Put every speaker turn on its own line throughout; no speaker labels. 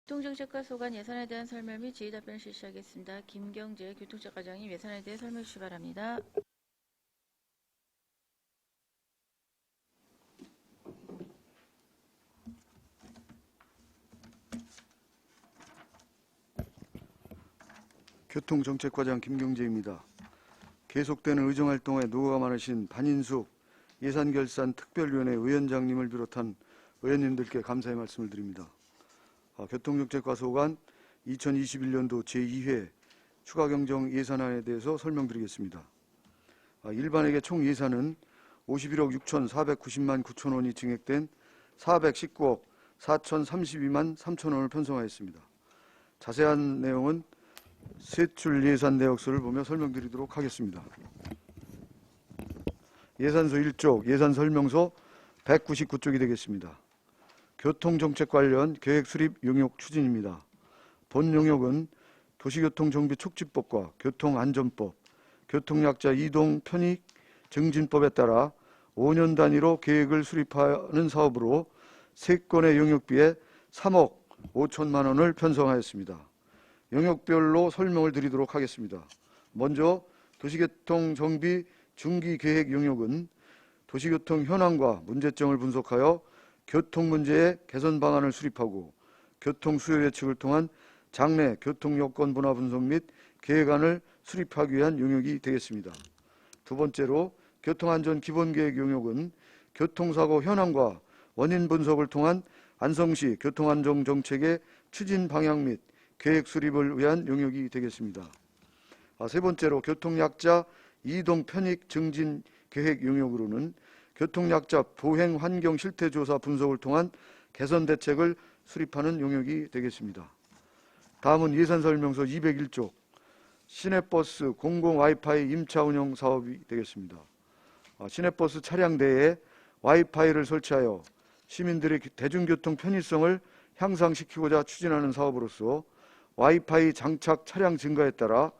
교통정책과 소관 예산에 대한 설명 및 질의 답변을 실시하겠습니다. 김경재 교통처과장님 예산에 대해 설명해 주시기 바랍니다.
교통정책과장 김경재입니다. 계속되는 의정활동에 노고가 많으신 반인숙 예산결산특별위원회 위원장님을 비롯한 의원님들께 감사의 말씀을 드립니다. 교통정책과 소관 2021년도 제2회 추가경정 예산안에 대해서 설명드리겠습니다. 일반회계 총 예산은 51억 6,490만 9천 원이 증액된 419억 4,032만 3천 원을 편성하였습니다. 자세한 내용은 세출 예산 내역서를 보며 설명드리도록 하겠습니다. 예산서 1쪽 예산 설명서 199쪽이 되겠습니다. 교통정책 관련 계획 수립 용역 추진입니다. 본 용역은 도시교통정비촉진법과 교통안전법, 교통약자 이동 편익 증진법에 따라 5년 단위로 계획을 수립하는 사업으로 3건의 용역비에 3억 5천만 원을 편성하였습니다. 영역별로 설명을 드리도록 하겠습니다. 먼저 도시교통정비 중기계획 용역은 도시교통 현황과 문제점을 분석하여 교통문제의 개선 방안을 수립하고 교통수요 예측을 통한 장래 교통여건 분화 분석 및 계획안을 수립하기 위한 용역이 되겠습니다. 두 번째로 교통안전 기본계획 용역은 교통사고 현황과 원인 분석을 통한 안성시 교통안전정책의 추진 방향 및 계획 수립을 위한 용역이 되겠습니다. 세 번째로 교통약자 이동 편익 증진 계획 용역으로는 교통약자 보행 환경 실태 조사 분석을 통한 개선 대책을 수립하는 용역이 되겠습니다. 다음은 예산 설명서 201쪽 시내버스 공공 와이파이 임차 운영 사업이 되겠습니다. 시내버스 차량 내에 와이파이를 설치하여 시민들의 대중교통 편의성을 향상시키고자 추진하는 사업으로서 와이파이 장착 차량 증가에 따라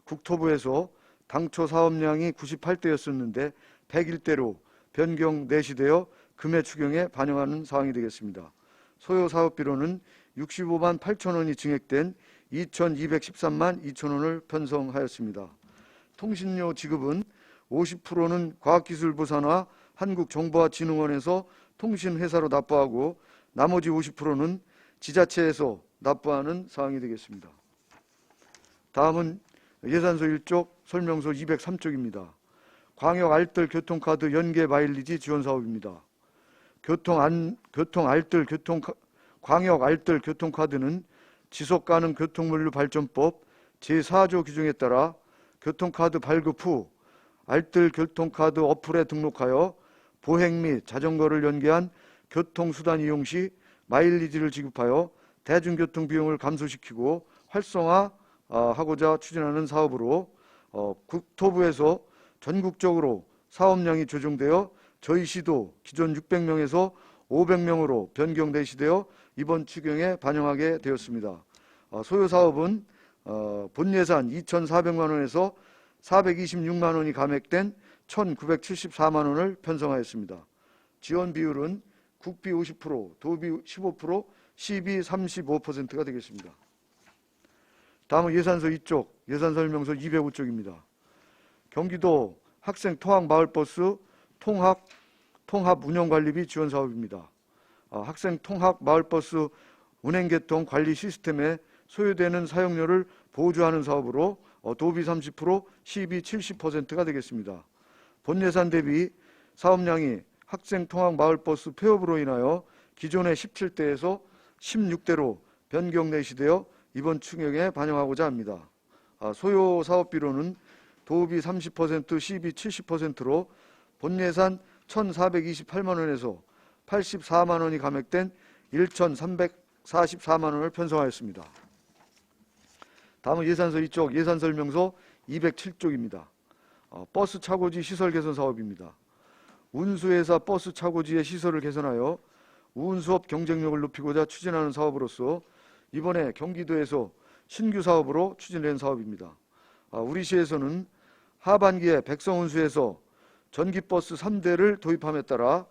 국토부에서 당초 사업량이 98대였었는데 101대로 변경 내시되어 금액 추경에 반영하는 사항이 되겠습니다. 소요 사업비로는 65만 8천 원이 증액된 2,213만 2천 원을 편성하였습니다. 통신료 지급은 50%는 과학기술부 산하 한국정보화진흥원에서 통신회사로 납부하고 나머지 50%는 지자체에서 납부하는 사항이 되겠습니다. 다음은 예산서 1쪽 설명서 203쪽입니다. 광역 알뜰 교통카드 연계 마일리지 지원 사업입니다. 광역 알뜰 교통카드는 지속가능 교통물류 발전법 제4조 규정에 따라 교통카드 발급 후 알뜰 교통카드 어플에 등록하여 보행 및 자전거를 연계한 교통수단 이용 시 마일리지를 지급하여 대중교통 비용을 감소시키고 활성화하고자 추진하는 사업으로 국토부에서 전국적으로 사업량이 조정되어 저희 시도 기존 600명에서 500명으로 변경 내시되어 이번 추경에 반영하게 되었습니다. 소요 사업은 본 예산 2,400만 원에서 426만 원이 감액된 1,974만 원을 편성하였습니다. 지원 비율은 국비 50%, 도비 15%, 시비 35%가 되겠습니다. 다음은 예산서 2쪽, 예산 설명서 205쪽입니다. 경기도 학생 통학 마을버스 통합 운영관리비 지원 사업입니다. 학생 통학 마을버스 운행계통 관리 시스템에 소요되는 사용료를 보조하는 사업으로 도비 30%, 시비 70%가 되겠습니다. 본 예산 대비 사업량이 학생 통학 마을버스 폐업으로 인하여 기존의 17대에서 16대로 변경 내시되어 이번 추경에 반영하고자 합니다. 소요 사업비로는 도비 30%, 시비 70%로 본 예산 1,428만 원에서 84만 원이 감액된 1,344만 원을 편성하였습니다. 다음은 예산서 2쪽 예산 설명서 207쪽입니다. 버스 차고지 시설 개선 사업입니다. 운수회사 버스 차고지의 시설을 개선하여 운수업 경쟁력을 높이고자 추진하는 사업으로서 이번에 경기도에서 신규 사업으로 추진된 사업입니다. 우리 시에서는 하반기에 백성운수에서 전기버스 3대를 도입함에 따라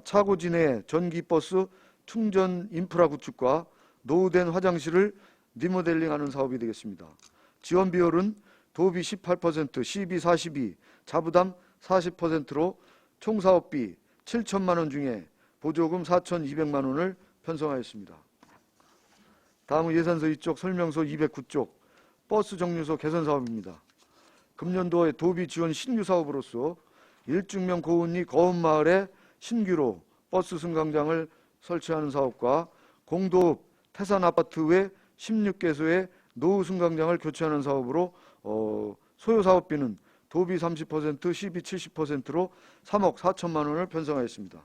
차고지 내 전기버스 충전 인프라 구축과 노후된 화장실을 리모델링하는 사업이 되겠습니다. 지원 비율은 도비 18%, 시비 42, 자부담 40%로 총 사업비 7천만 원 중에 보조금 4,200만 원을 편성하였습니다. 다음은 예산서 2쪽 설명서 209쪽 버스 정류소 개선 사업입니다. 금년도에 도비 지원 신규 사업으로서 일중면 고은리 거은마을에 신규로 버스 승강장을 설치하는 사업과 공도읍 태산아파트 외 16개소의 노후 승강장을 교체하는 사업으로 소요 사업비는 도비 30%, 시비 70%로 3억 4천만 원을 편성하였습니다.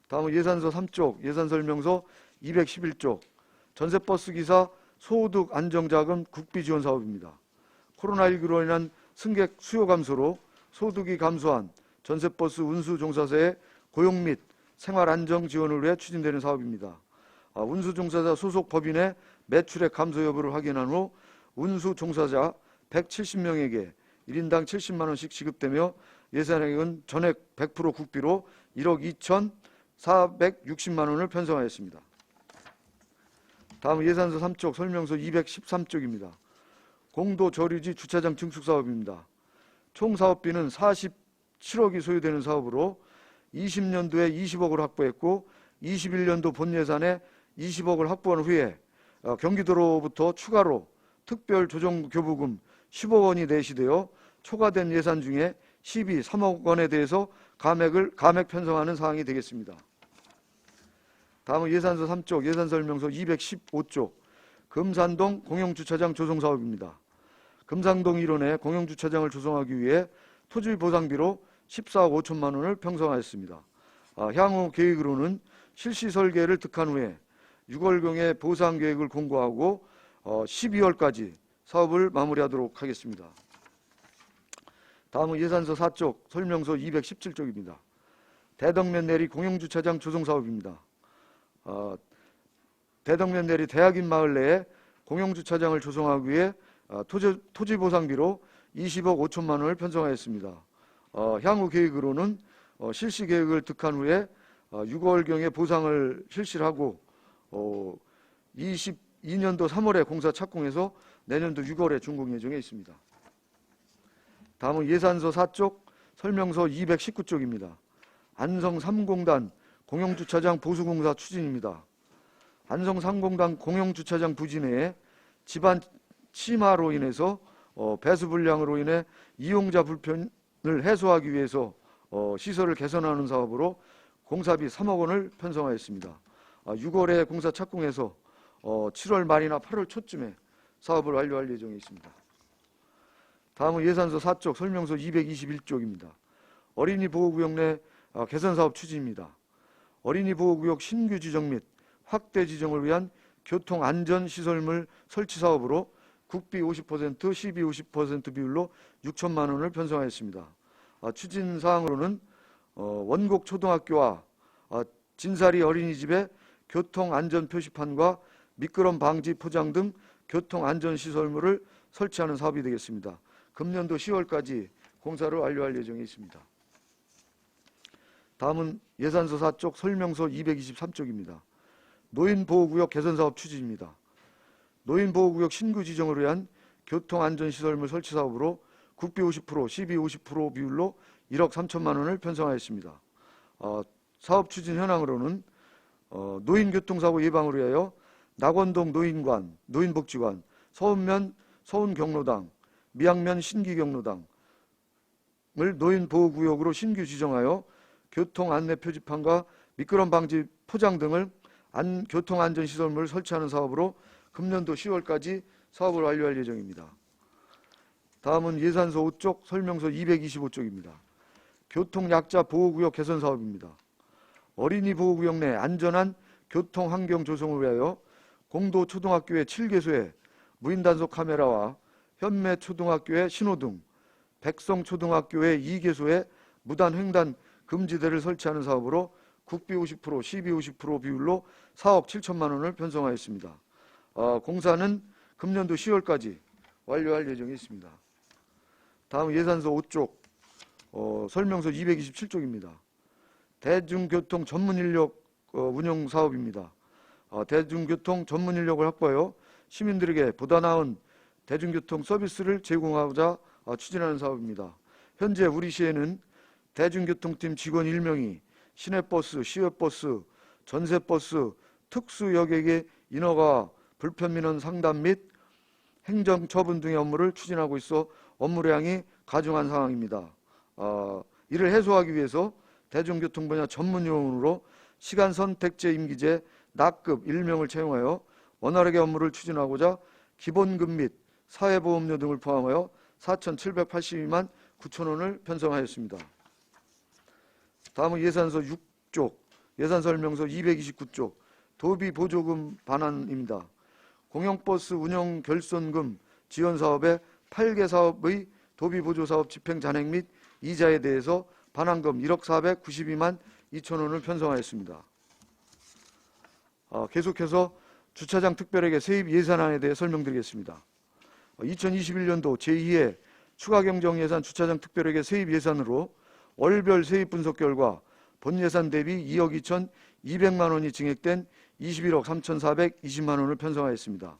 다음은 예산서 3쪽 예산설명서 211쪽 전세버스 기사 소득 안정자금 국비 지원 사업입니다. 코로나19로 인한 승객 수요 감소로 소득이 감소한 전세버스 운수 종사자의 고용 및 생활 안정 지원을 위해 추진되는 사업입니다. 운수 종사자 소속 법인의 매출액 감소 여부를 확인한 후 운수 종사자 170명에게 1인당 70만 원씩 지급되며 예산액은 전액 100% 국비로 1억 2,460만 원을 편성하였습니다. 다음 예산서 3쪽 설명서 213쪽입니다. 공도 저류지 주차장 증축 사업입니다. 총 사업비는 47억이 소요되는 사업으로 20년도에 20억을 확보했고 21년도 본 예산에 20억을 확보한 후에 경기도로부터 추가로 특별 조정 교부금 10억 원이 내시되어 초과된 예산 중에 시비 3억 원에 대해서 감액 편성하는 사항이 되겠습니다. 다음은 예산서 3쪽 예산설명서 215쪽 금산동 공영주차장 조성사업입니다. 금산동 일원에 공영주차장을 조성하기 위해 토지보상비로 14억 5천만 원을 편성하였습니다. 향후 계획으로는 실시 설계를 득한 후에 6월경에 보상계획을 공고하고 12월까지 사업을 마무리하도록 하겠습니다. 다음은 예산서 4쪽 설명서 217쪽입니다. 대덕면 내리 공영주차장 조성사업입니다. 대덕면 내리 대학인 마을 내에 공영주차장을 조성하기 위해 토지보상비로 20억 5천만 원을 편성하였습니다. 향후 계획으로는 실시 계획을 득한 후에 6월경에 보상을 실시를 하고 22년도 3월에 공사 착공해서 내년도 6월에 준공 예정에 있습니다. 다음은 예산서 4쪽 설명서 219쪽입니다. 안성 3공단 공영주차장 보수공사 추진입니다. 안성 3공단 공영주차장 부지 내에 집안 침하로 인해서 배수 불량으로 인해 이용자 불편을 해소하기 위해서 시설을 개선하는 사업으로 공사비 3억 원을 편성하였습니다. 6월에 공사 착공해서 7월 말이나 8월 초쯤에 사업을 완료할 예정에 있습니다. 다음은 예산서 4쪽 설명서 221쪽입니다. 어린이 보호구역 내 개선 사업 추진입니다. 어린이 보호구역 신규 지정 및 확대 지정을 위한 교통안전시설물 설치 사업으로 국비 50%, 시비 50% 비율로 6천만 원을 편성하였습니다. 추진 사항으로는 원곡 초등학교와 진사리 어린이집에 교통안전 표시판과 미끄럼 방지 포장 등 교통안전시설물을 설치하는 사업이 되겠습니다. 금년도 10월까지 공사를 완료할 예정에 있습니다. 다음은 예산서 4쪽 설명서 223쪽입니다. 노인보호구역 개선사업 추진입니다. 노인보호구역 신규 지정을 위한 교통안전시설물 설치 사업으로 국비 50%, 시비 50% 비율로 1억 3천만 원을 편성하였습니다. 사업 추진 현황으로는 노인교통사고 예방을 위하여 낙원동 노인관, 노인복지관, 서운면 서운경로당, 미양면 신기경로당을 노인보호구역으로 신규 지정하여 교통안내표지판과 미끄럼 방지 포장 등을 교통안전시설물을 설치하는 사업으로 금년도 10월까지 사업을 완료할 예정입니다. 다음은 예산서 5쪽 설명서 225쪽입니다. 교통약자 보호구역 개선 사업입니다. 어린이 보호구역 내 안전한 교통환경 조성을 위하여 공도 초등학교의 7개소에 무인단속 카메라와 현매 초등학교의 신호등, 백성 초등학교의 2개소에 무단 횡단 금지대를 설치하는 사업으로 국비 50%, 시비 50% 비율로 4억 7천만 원을 편성하였습니다. 공사는 금년도 10월까지 완료할 예정이 있습니다. 다음 예산서 5쪽 설명서 227쪽입니다. 대중교통 전문인력 운영 사업입니다. 대중교통 전문 인력을 확보하여 시민들에게 보다 나은 대중교통 서비스를 제공하고자 추진하는 사업입니다. 현재 우리 시에는 대중교통팀 직원 1명이 시내버스, 시외버스, 전세버스, 특수여객의 인허가 불편민원 상담 및 행정처분 등의 업무를 추진하고 있어 업무량이 가중한 상황입니다. 이를 해소하기 위해서 대중교통 분야 전문 요원으로 시간 선택제 임기제 낙급 1명을 채용하여 원활하게 업무를 추진하고자 기본급 및 사회보험료 등을 포함하여 4,782만 9천 원을 편성하였습니다. 다음은 예산서 6쪽, 예산설명서 229쪽, 도비보조금 반환입니다. 공영버스 운영 결손금 지원사업의 8개 사업의 도비보조사업 집행 잔액 및 이자에 대해서 반환금 1억 492만 2천 원을 편성하였습니다. 계속해서 주차장 특별회계 세입 예산안에 대해 설명드리겠습니다. 2021년도 제2회 추가경정예산 주차장 특별회계 세입 예산으로 월별 세입 분석 결과 본 예산 대비 2억 2,200만 원이 증액된 21억 3,420만 원을 편성하였습니다.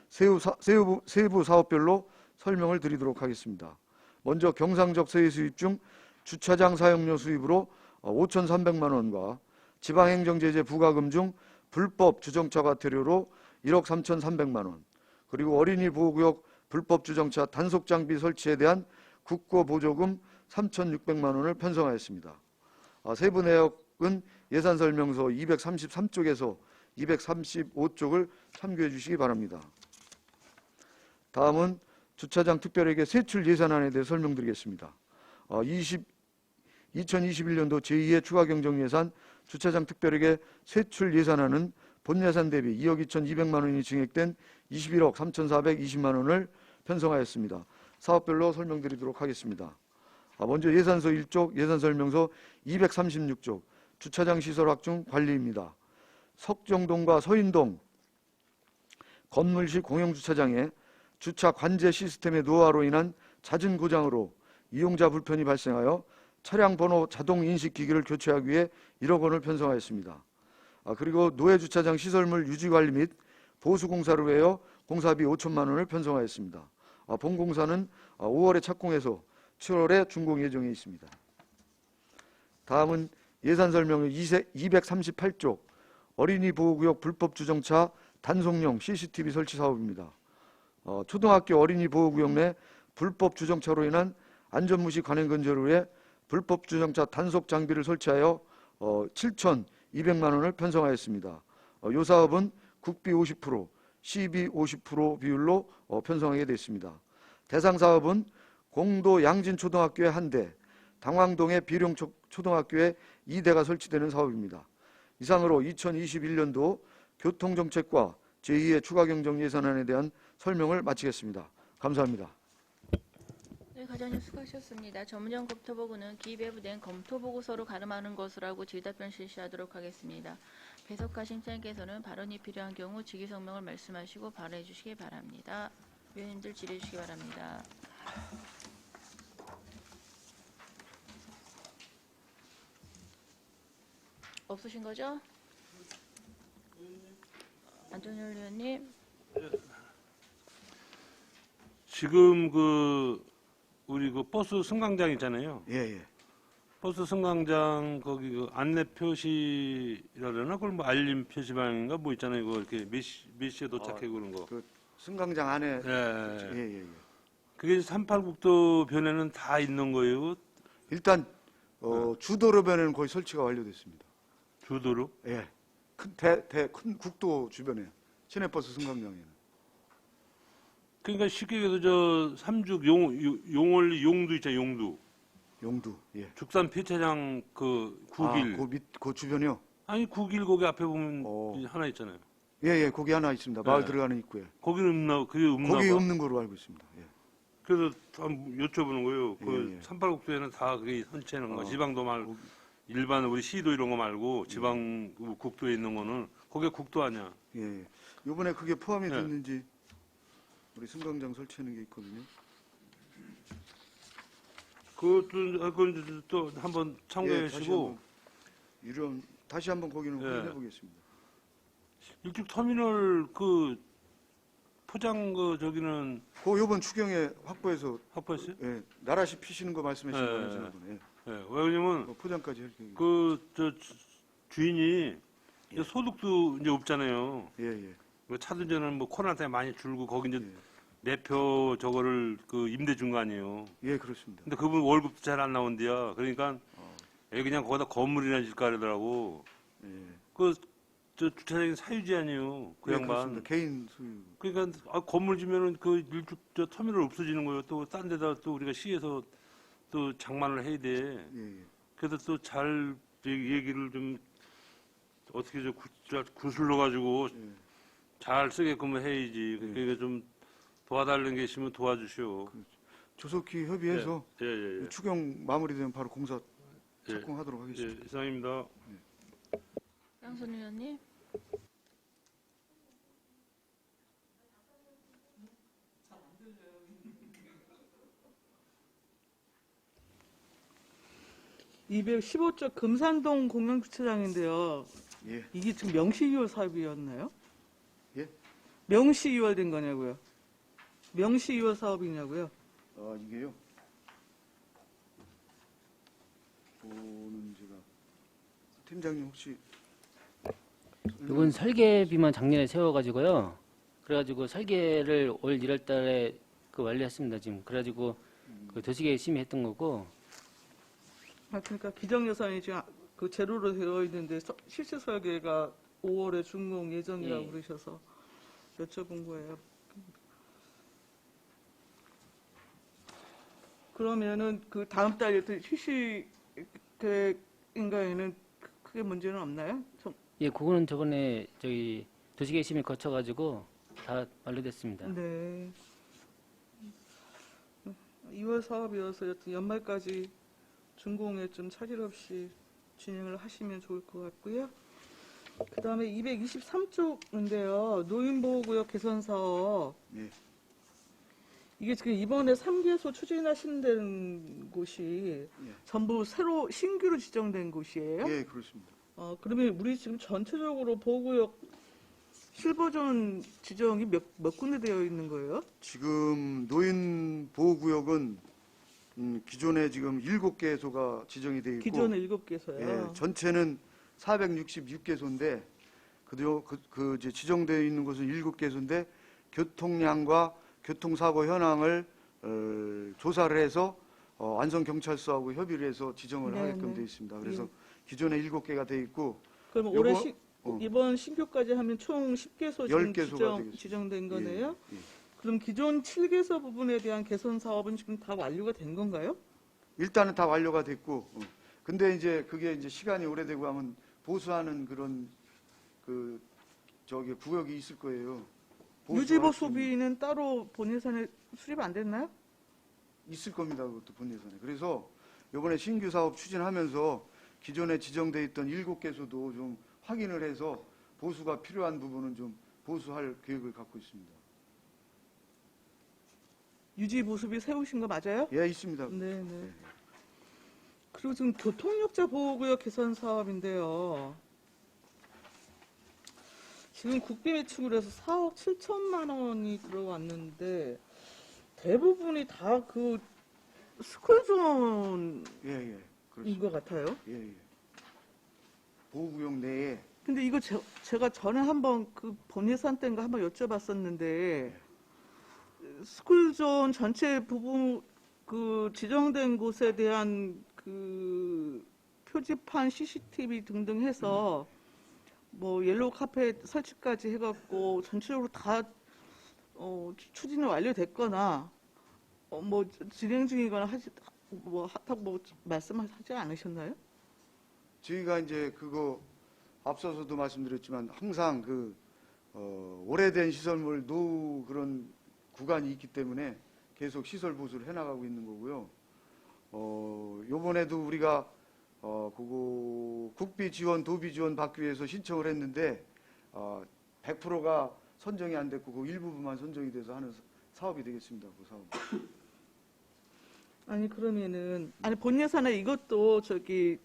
세부 사업별로 설명을 드리도록 하겠습니다. 먼저 경상적 세입 수입 중 주차장 사용료 수입으로 5,300만 원과 지방행정제재 부과금 중 불법 주정차 과태료로 1억 3,300만 원, 그리고 어린이 보호구역 불법 주정차 단속 장비 설치에 대한 국고보조금 3,600만 원을 편성하였습니다. 세부 내역은 예산설명서 233쪽에서 235쪽을 참고해 주시기 바랍니다. 다음은 주차장 특별회계 세출 예산안에 대해 설명드리겠습니다. 2021년도 제2회 추가경정예산 주차장 특별회계 세출 예산안은 본 예산 대비 2억 2,200만 원이 증액된 21억 3,420만 원을 편성하였습니다. 사업별로 설명드리도록 하겠습니다. 먼저 예산서 1쪽, 예산설명서 236쪽, 주차장 시설 확충 관리입니다. 석정동과 서인동 건물식 공영주차장에 주차 관제 시스템의 노화로 인한 잦은 고장으로 이용자 불편이 발생하여 차량 번호 자동 인식 기기를 교체하기 위해 1억 원을 편성하였습니다. 그리고 노회주차장 시설물 유지관리 및 보수공사를 위하여 공사비 5천만 원을 편성하였습니다. 본 공사는 5월에 착공해서 7월에 준공 예정에 있습니다. 다음은 예산설명 238쪽 어린이 보호구역 불법 주정차 단속용 CCTV 설치 사업입니다. 초등학교 어린이 보호구역 내 불법 주정차로 인한 안전무시 관행근절을 위해 불법 주정차 단속 장비를 설치하여 7,200만 원을 편성하였습니다. 이 사업은 국비 50%, 시비 50% 비율로 편성하게 됐습니다. 대상 사업은 공도 양진초등학교에 1대, 당황동의 비룡초등학교에 2대가 설치되는 사업입니다. 이상으로 2021년도 교통정책과 제2의 추가경정예산안에 대한 설명을 마치겠습니다. 감사합니다.
네, 과장님 수고하셨습니다. 전문형 검토보고는 기배부된 검토보고서로 가름하는 것으로 질의답변 실시하도록 하겠습니다. 배석하 심사님께서는 발언이 필요한 경우 직위성명을 말씀하시고 발언해 주시기 바랍니다. 위원님들 질의해 주시기 바랍니다. 없으신 거죠? 안정열 의원님.
지금 우리 버스 승강장 있잖아요.
예.
버스 승강장 거기 안내 표시라려나 그걸 뭐 알림 표시방인가 뭐 있잖아요. 이거 이렇게 몇 시에 도착해 그런 거.
승강장 안에
예.
예.
그게 38국도 변에는 다 있는 거예요.
일단 주도로변에는 거의 설치가 완료됐습니다.
주도로?
예. 큰 국도 주변에 시내버스 승강장에는.
그러니까 쉽게 얘기해서 삼죽 용월리 용두 있잖아요.
용두. 예.
죽산 폐차장 9길.
그 주변이요?
아니 9길 거기 앞에 보면 하나 있잖아요.
예. 거기 하나 있습니다. 마을 들어가는 입구에.
거기는 그게 없나 봐.
거기 없는 거로 알고 있습니다. 예.
그래서 한번 여쭤보는 거예요.
예.
38국도에는 다 그게 선치하는 거. 지방도 말고 일반 우리 시도 이런 거 말고 지방 국도에 있는 거는 거기에 국도 아니야.
예. 이번에 그게 포함이 됐는지 우리 승강장 설치하는 게 있거든요.
그건 또 한번 참고해 주시고
다시 한번 거기는
예.
확인해 보겠습니다.
일찍 터미널 그 포장 그 저기는
그 요번 추경에 확보해서
확보했어요?
예, 나라시 피시는 거 말씀하신
예,
거예요, 지난번에. 예.
예, 왜냐면
포장까지 할 계획.
그 저 주인이
예.
소득도 이제 없잖아요.
예, 예.
뭐 차도전은 뭐 코로나 때문에 많이 줄고 거기 이제
예.
내표 저거를 그 임대 준 거 아니에요.
예, 그렇습니다.
근데 그분 월급도 잘 안 나온대요. 그러니까 그냥 거기다 건물이나 질까 그러더라고.
예.
그 저 주차장이 사유지 아니에요. 그
예,
양반.
그렇습니다. 개인 소유.
그러니까 건물 지면은 그 일주 저 터미널 없어지는 거예요. 또 딴 데다 또 우리가 시에서 또 장만을 해야 돼.
예, 예.
그래서 또 잘 얘기를 좀 어떻게 구슬러 가지고
예.
잘 쓰게끔 해야지.
예.
그러니까 좀 도와달라는 게 있으면 도와주시오.
조속히 협의해서
예, 예, 예.
추경 마무리되면 바로 공사
예.
착공하도록 하겠습니다.
예, 이상입니다.
양순 의원님.
이 215조 금산동 공영주차장인데요.
예.
이게 지금 명시유월 사업이었나요?
예?
명시유월된 거냐고요? 명시유월 사업이냐고요?
아, 이게요. 그거는 제가 팀장님 혹시
이건 설계비만 작년에 세워가지고요. 그래가지고 설계를 올 1월달에 그 완료했습니다. 지금 그래가지고 그 도시계획 심의했던 거고.
아, 그러니까 기정 예산이 지금 그 제로로 되어 있는데 실시 설계가 5월에 준공 예정이라고
예.
그러셔서 여쭤본 거예요. 그러면은 그 다음 달에 또 실시 계획인가에는 크게 문제는 없나요?
예, 그거는 저번에 저기 도시계획 심의 거쳐가지고 다 완료됐습니다.
네. 2월 사업이어서 여튼 연말까지 준공에 좀 차질 없이 진행을 하시면 좋을 것 같고요. 그 다음에 223쪽인데요. 노인보호구역 개선 사업.
예.
이게 지금 이번에 3개소 추진하신다는 곳이
예.
전부 새로 신규로 지정된 곳이에요?
예, 그렇습니다.
그러면 우리 지금 전체적으로 보호구역 실버존 지정이 몇 군데 되어 있는 거예요?
지금 노인 보호구역은 기존에 지금 7개소가 지정이 되어 있고
기존에 7개소요.
예, 전체는 466개소인데 그 이제 지정되어 있는 곳은 7개소인데 교통량과 교통사고 현황을 조사를 해서 안성경찰서하고 협의를 해서 지정을
네,
하게끔
네.
되어 있습니다. 그래서
예.
기존에 7개가 되어 있고
그럼
요거-
올해
어.
이번 신규까지 하면 총 10개소
10개소가 되겠습니다.
지정된 거네요?
예, 예.
그럼 기존 7개소 부분에 대한 개선 사업은 지금 다 완료가 된 건가요?
일단은 다 완료가 됐고 근데 이제 그게 이제 시간이 오래되고 하면 보수하는 그런 그 저기 구역이 있을 거예요.
유지보
보수할 수 있는-
소비는 따로 본 예산에 수립 안 됐나요?
있을 겁니다. 그것도 본 예산에. 그래서 이번에 신규 사업 추진하면서 기존에 지정돼 있던 7개소도 좀 확인을 해서 보수가 필요한 부분은 좀 보수할 계획을 갖고 있습니다.
유지보 소비 세우신 거 맞아요?
예, 있습니다.
네네. 그리고 지금 교통역자 보호구역 개선 사업인데요. 지금 국비 매축을 해서 4억 7천만 원이 들어왔는데 대부분이 다 그 스쿨존인
예, 예. 그렇습니다.
것 같아요.
예, 예. 보호구역 내에
근데 이거 제가 전에 한번 그 본예산 때인가 한번 여쭤봤었는데 스쿨존 전체 부분 그 지정된 곳에 대한 그 표지판 CCTV 등등 해서 뭐 옐로우 카펫 설치까지 해갖고 전체적으로 다 추진이 완료됐거나 뭐 진행 중이거나 하다고 말씀하지 않으셨나요?
저희가 이제 그거 앞서서도 말씀드렸지만 항상 그 오래된 시설물 노후 그런 구간이 있기 때문에 계속 시설 보수를 해나가고 있는 거고요. 요번에도 우리가 그거 국비 지원, 도비 지원 받기 위해서 신청을 했는데 100%가 선정이 안 됐고 그 일부분만 선정이 돼서 하는 사업이 되겠습니다. 그 사업.
아니 그러면은 본 예산에 이것도 저기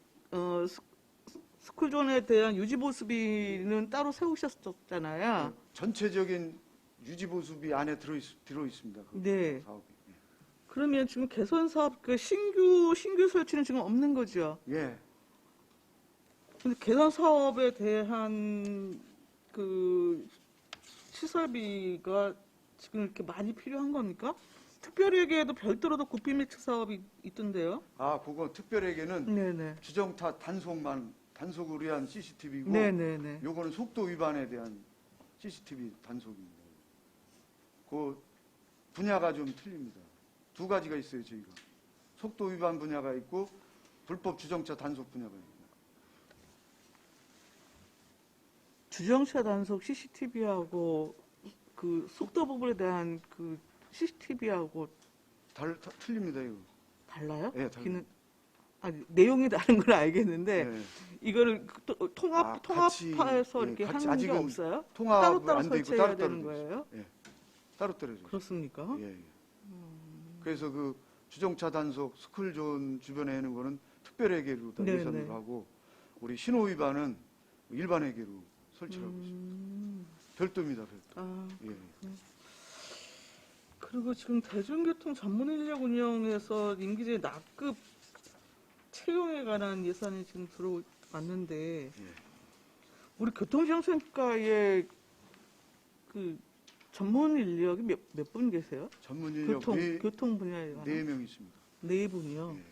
스쿨존에 대한 유지보수비는 따로 세우셨잖아요.
전체적인 유지보수비 안에 들어 있습니다. 그
네.
사업이.
그러면 지금 개선 사업 그 신규 설치는 지금 없는 거죠.
예.
근데 개선 사업에 대한 그 시설비가 지금 이렇게 많이 필요한 겁니까? 특별회계에도 별도로도 구피 매치 사업이 있던데요.
아, 그거 특별에게는
네네.
주정차 단속을 위한 CCTV고,
네네네.
요거는 속도 위반에 대한 CCTV 단속입니다. 그 분야가 좀 틀립니다. 두 가지가 있어요, 저희가. 속도 위반 분야가 있고 불법 주정차 단속 분야가 있고.
주정차 단속 CCTV하고 그 속도 부분에 대한 그 CCTV하고
틀립니다, 이거.
달라요?
예, 달라요.
내용이 다른 건 알겠는데
예.
이거를 또
같이,
통합해서
예,
이렇게
같이
하는 게
아직은
없어요?
통합은
따로따로
안 돼 있고
설치해야
따로따로
되는
돼 있어요.
거예요?
예. 따로따로.
그렇습니까?
예, 예. 그래서 그 주정차 단속 스쿨존 주변에 하는 거는 특별회계로 다
네,
예산으로
네.
하고, 우리 신호 위반은 일반 회계로 설치하고 있습니다. 별도입니다, 별도.
아,
예.
그리고 지금 대중교통 전문 인력 운영에서 임기제 납급 채용에 관한 예산이 지금 들어왔는데,
예.
우리 교통정책과에 그 전문 인력이 몇 분 계세요?
전문 인력
교통 분야에 관한?
4명 있습니다.
네 분이요.
예.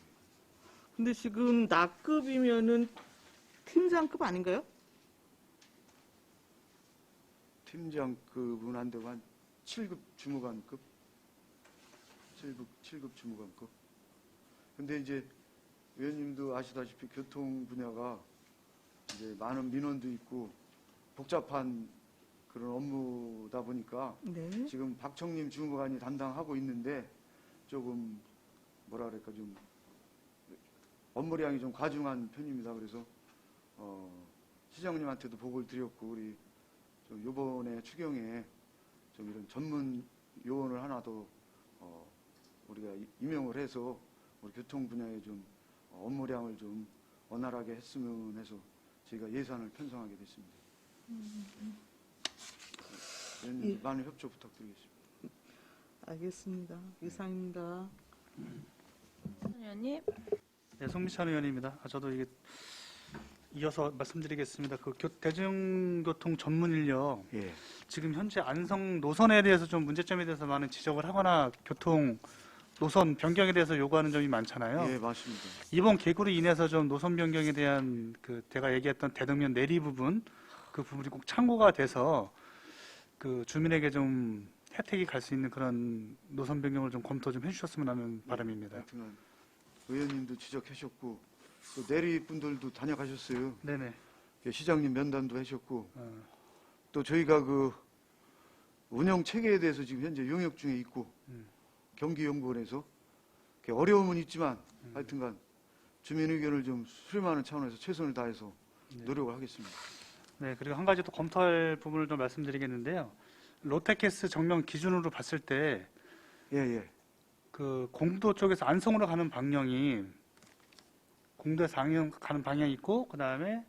근데 지금 납급이면은 팀장급 아닌가요?
팀장급은 안 되고 한 7급 주무관급? 7급 주무관급. 근데 이제 위원님도 아시다시피 교통 분야가 이제 많은 민원도 있고 복잡한 그런 업무다 보니까
네.
지금 박청림 주무관이 담당하고 있는데 조금 뭐라 그럴까 좀 업무량이 좀 과중한 편입니다. 그래서 시장님한테도 보고를 드렸고, 우리 좀 요번에 추경에 좀 이런 전문 요원을 하나 더 우리가 임용을 해서 우리 교통 분야에 좀 업무량을 좀 원활하게 했으면 해서 저희가 예산을 편성하게 됐습니다.
예.
많은 협조 부탁드리겠습니다.
알겠습니다. 이상입니다.
의원님.
네, 송미찬 의원입니다. 저도 이게 이어서 말씀드리겠습니다. 그 대중교통 전문 인력
예.
지금 현재 안성 노선에 대해서 좀 문제점에 대해서 많은 지적을 하거나 교통 노선 변경에 대해서 요구하는 점이 많잖아요.
예, 맞습니다.
이번 개구로 인해서 좀 노선 변경에 대한 그 제가 얘기했던 대동면 내리 부분 그 부분이 꼭 참고가 돼서 그 주민에게 좀 혜택이 갈 수 있는 그런 노선 변경을 좀 검토 좀 해주셨으면 하는 바람입니다.
하여튼 의원님도 지적하셨고 또 내리 분들도 다녀가셨어요.
네네.
시장님 면담도 하셨고 또 저희가 그 운영 체계에 대해서 지금 현재 용역 중에 있고 경기연구원에서 어려움은 있지만 하여튼간 주민 의견을 좀 수렴하는 차원에서 최선을 다해서 노력을 하겠습니다.
네, 그리고 한 가지 또 검토할 부분을 좀 말씀드리겠는데요. 롯데캐스 정면 기준으로 봤을 때
예.
그 공도 쪽에서 안성으로 가는 방향이 공도에서 가는 방향이 있고 그 다음에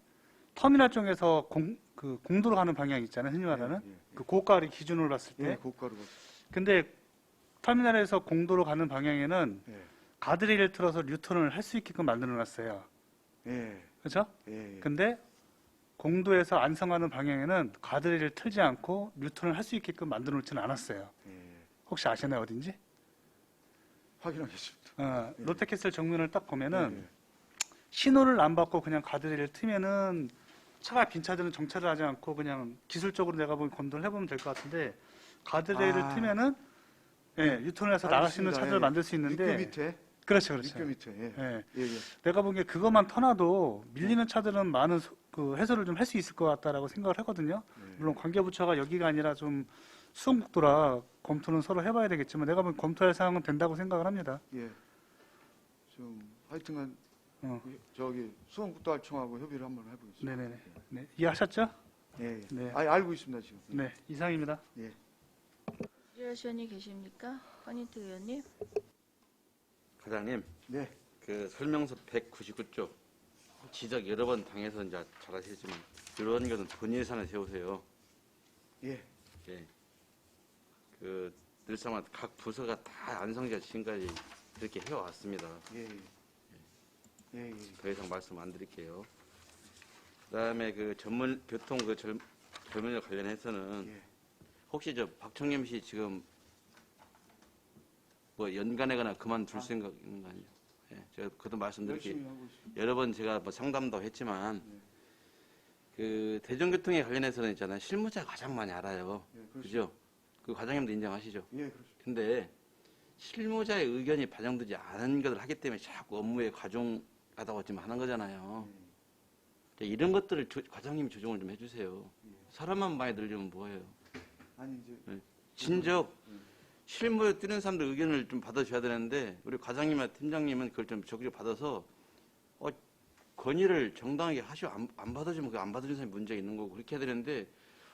터미널 쪽에서 공도로 가는 방향이 있잖아요. 흔히 말하는 그 고가를 기준으로 봤을 때.
예, 고가로 봤을
근데 터미널에서 공도로 가는 방향에는
때.
가드레일을 틀어서 뉴턴을 할 수 있게끔 만들어놨어요.
예.
그렇죠?
예.
근데 공도에서 안성 가는 방향에는 가드레일을 틀지 않고 뉴턴을 할 수 있게끔 만들어 놓지는 않았어요.
예.
혹시 아시나요 어딘지?
확인하겠습니다.
롯데캐슬 정면을 딱 보면은
예.
신호를 안 받고 그냥 가드레일을 트면은 차가 빈 차들은 정차를 하지 않고 그냥 기술적으로 내가 보면 검토를 해보면 될 것 같은데 가드레일을 트면은 뉴턴을 해서 나갈 수 있는 차들을 만들 수 있는데
육교 밑에.
그렇죠.
육교 밑에. 예.
예.
예.
내가 보기에 그것만 터놔도 밀리는 차들은 많은 그 해소를 좀 할 수 있을 것 같다라고 생각을 하거든요. 물론 관계부처가 여기가 아니라 좀 수원국도라 검토는 서로 해봐야 되겠지만 내가 보기엔 검토할 사항은 된다고 생각을 합니다.
예. 좀 하여튼간
어.
저기 수원국도할청하고 협의를 한번 해보겠습니다.
네네네. 네. 이해하셨죠?
예.
네.
알고 있습니다 지금.
네. 이상입니다.
이주하시원이 계십니까? 허니트 의원님.
과장님,
네.
그 설명서 199쪽 지적 여러 번 당해서 이제 잘 아시겠지만 이런 것은 본인 예산을 세우세요.
예.
예. 그 늘상마다 각 부서가 다 안성시가 지금까지 그렇게 해왔습니다.
예. 예. 예.
더 이상 말씀 안 드릴게요. 그다음에 그 전문 교통 그 젊은이와 관련해서는
예.
혹시 저 박청림 씨 지금 뭐 연간하거나 그만둘 생각 있는 거 아니에요? 예, 제가 그도 말씀드릴게요.
열심히 하고 있습니다.
여러 번 제가 뭐 상담도 했지만
네.
그 대중교통에 관련해서는 있잖아요. 실무자가 가장 많이 알아요.
예, 그렇죠.
그죠? 그 과장님도 인정하시죠?
예, 그렇죠.
근데 실무자의 의견이 반영되지 않은 것을 하기 때문에 자꾸 업무에 과중하다고 지금 하는 거잖아요.
예.
이런 것들을 과장님이 조정을 좀 해주세요. 사람만 많이 늘리면 뭐예요?
아니 이제
진즉 실무에 뛰는 사람들 의견을 좀 받아줘야 되는데 우리 과장님이나 팀장님은 그걸 좀 적극적으로 받아서 건의를 정당하게 하시고 안 받아주면 그 안 받아주는 사람이 문제가 있는 거고 그렇게 해야 되는데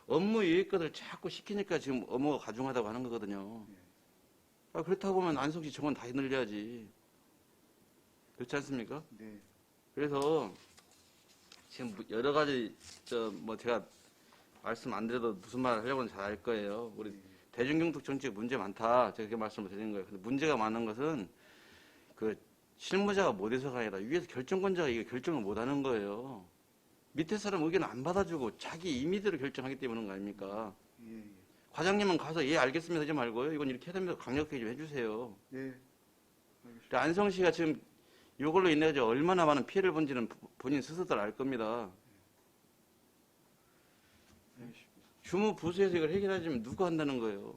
업무 이익과를 자꾸 시키니까 지금 업무가 과중하다고 하는 거거든요. 그렇다고 보면 안성시 정원 다 늘려야지. 그렇지 않습니까?
네.
그래서 지금 여러 가지 뭐 제가 말씀 안 드려도 무슨 말을 하려고는 잘 알 거예요. 우리 대중교통 정책에 문제 많다. 제가 그렇게 말씀을 드리는 거예요. 근데 문제가 많은 것은 그 실무자가 못해서가 아니라 위에서 결정권자가 이게 결정을 못 하는 거예요. 밑에 사람 의견 안 받아주고 자기 임의대로 결정하기 때문인 거 아닙니까?
예, 예.
과장님은 가서 예 알겠습니다 하지 말고요. 이건 이렇게 해야 됩니다. 강력하게 좀 해주세요.
네.
근데 안성시가 지금 이걸로 인해 서 얼마나 많은 피해를 본지는 본인 스스로들 알 겁니다. 주무 부서에서 이걸 해결하자면 누가 한다는 거예요?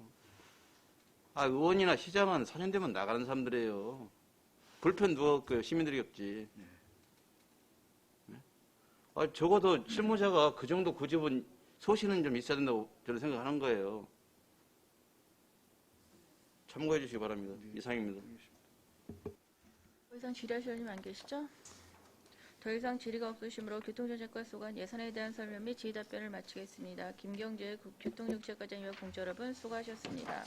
의원이나 시장은 4년 되면 나가는 사람들이에요. 불편 누가 그 시민들이 겪지. 네? 적어도 실무자가 그 정도 고집은 소신은 좀 있어야 된다고 저는 생각하는 거예요. 참고해 주시기 바랍니다. 이상입니다.
더 이상 질의하실 님 안 계시죠? 더 이상 질의가 없으시므로 교통정책과 소관 예산에 대한 설명 및 질의 답변을 마치겠습니다. 김경재 교통정책과장님과 공조 여러분 수고하셨습니다.